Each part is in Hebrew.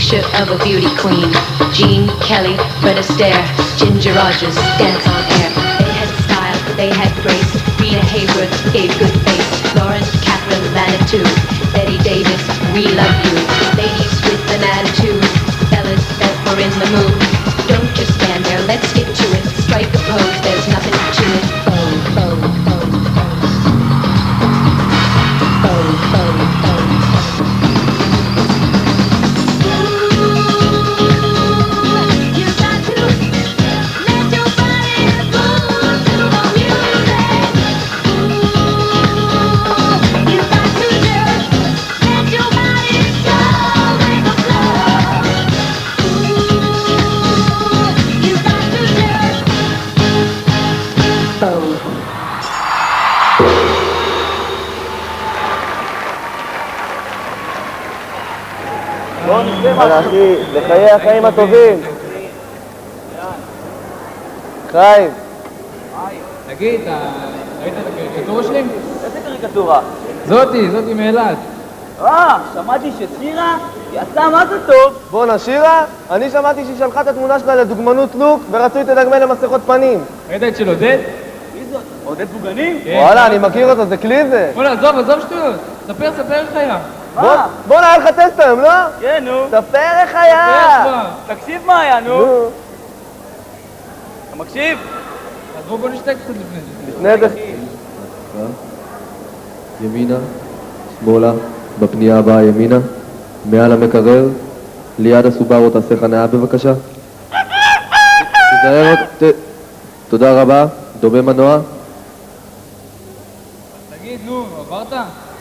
picture of a beauty queen. Jean Kelly, Fred Astaire, Ginger Rogers, dance on air. They had style, they had grace. Rita Hayworth gave good face. Lauren Catherine Manitou, Betty Davis, we love you. Ladies with an attitude, fellas that were in the mood. Don't just stand there, let's get to it. Strike a pose, there's nothing to it. יאללה אחי, לחיי החיים הטובים. חיים. תגיד, ראית את הקריקטורה שלי? איזה קריקטורה? זאתי מאילת. שמעתי ששירה יצאה מה זה טוב. בואנה שירה, אני שמעתי שהיא שלחה את התמונה שלה לדוגמנות לוק ורצו לתדגמן למסכות פנים. ראית את של עודד? מי זאת? עודד בוגנים? וואלה, אני מכיר אותו, זה כלי זה. בוא'נה, עזוב שטויות. ספר איך היה. בוא'נה, היה לך טסט היום, לא? כן, נו. ספר איך היה. תקשיב מה היה, נו. אתה מקשיב? אז בוא נשתק קצת לפני זה. ימינה, שמאלה, בפנייה הבאה ימינה, מעל המקרר, ליד הסובארו תעשה חניה בבקשה. תזהר עוד, תודה רבה, דומה מנוע. תגיד, נו, עברת?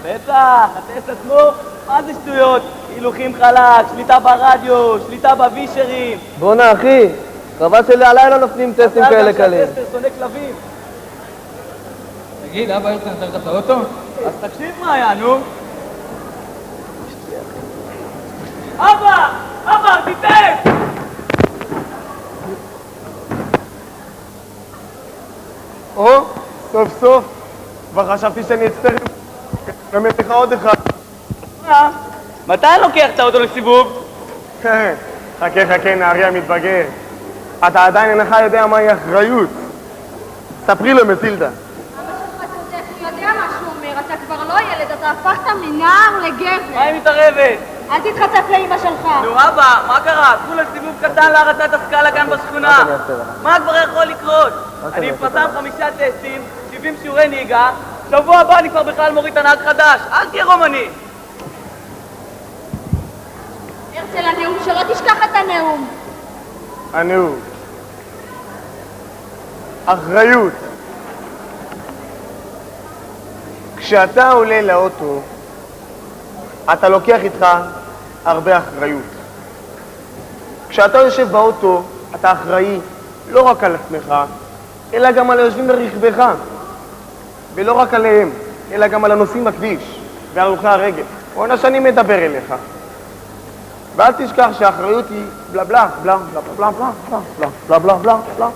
בטח, הטסט עצמו, מה זה שטויות? הילוכים חלק, שליטה ברדיו, שליטה בווישרים. בוא'נה אחי, חבל שלהלילה נופלים טסטים כאלה קלים. הטסטר שונא כלבים. תגיד, אבא הרצל נתן לך את האוטו? אז תקשיב מה היה, נו. אבא, תיתן! סוף, כבר חשבתי שאני אצטרך באמת לך עוד אחד. מתי אני לוקח את האוטו לסיבוב? חכה, נערי המתבגר. אתה עדיין אינך יודע מהי אחריות. ספרי לו, מטילדה. אבא שלך צודק, הוא יודע מה שהוא אומר, אתה כבר לא ילד, אתה הפכת מנער לגבר. מה היא מתערבת? אל תתחצף לאמא שלך. נו אבא, מה קרה? כולה סיבוב קטן להרצת השכלה כאן בשכונה. מה כבר יכול לקרות? אני מפרסם 5 טסטים, 70 שיעורי נהיגה, שבוע הבא אני כבר בכלל מוריד את הנהג חדש, אל תהיה רומני. הרצל, הנאום שלא תשכח את הנאום. הנאום. אחריות. כשאתה עולה לאוטו, אתה לוקח איתך הרבה אחריות. כשאתה יושב באוטו, אתה אחראי לא רק על עצמך, אלא גם על היושבים ברכבך. ולא רק עליהם, אלא גם על הנוסעים בכביש ועל הולכי הרגל. בוא'נה שאני מדבר אליך. ואל תשכח שהאחריות היא בלה בלה בלה בלה בלה בלה בלה בלה בלה בלה.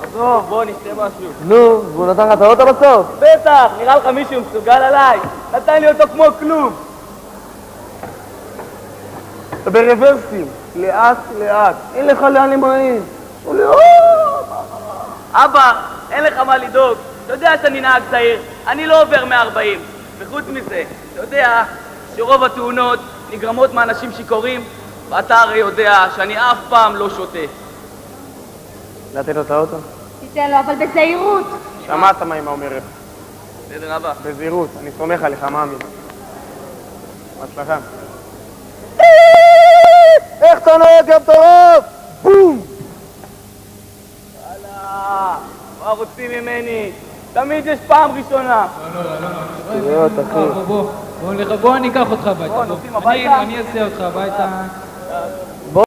עזוב, בוא נשתה משהו. נו, והוא נתן לך את האוטו בסוף? בטח, נראה לך מישהו מסוגל עליי. נתן לי אותו כמו כלום. אתה ברוורסים, לאט לאט, אין לך לאן למהר. אבא, אין לך מה לדאוג. אתה יודע שאני נהג צעיר, אני לא עובר 140. וחוץ מזה, אתה יודע שרוב התאונות נגרמות מאנשים שיכורים, ואתה הרי יודע שאני אף פעם לא שותה. לתת לו את האוטו? תיתן לו, אבל בזהירות. שמעת מה אמא אומרת. בסדר, אבא. בזהירות, אני סומך עליך, מאמי. בהצלחה. איך אתה נוהג יא מטורף? בום! יאללה, מה רוצים ממני? תמיד יש פעם ראשונה. לא, בוא, אני אקח אותך הביתה. נוסעים הביתה? אני אעשה אותך הביתה.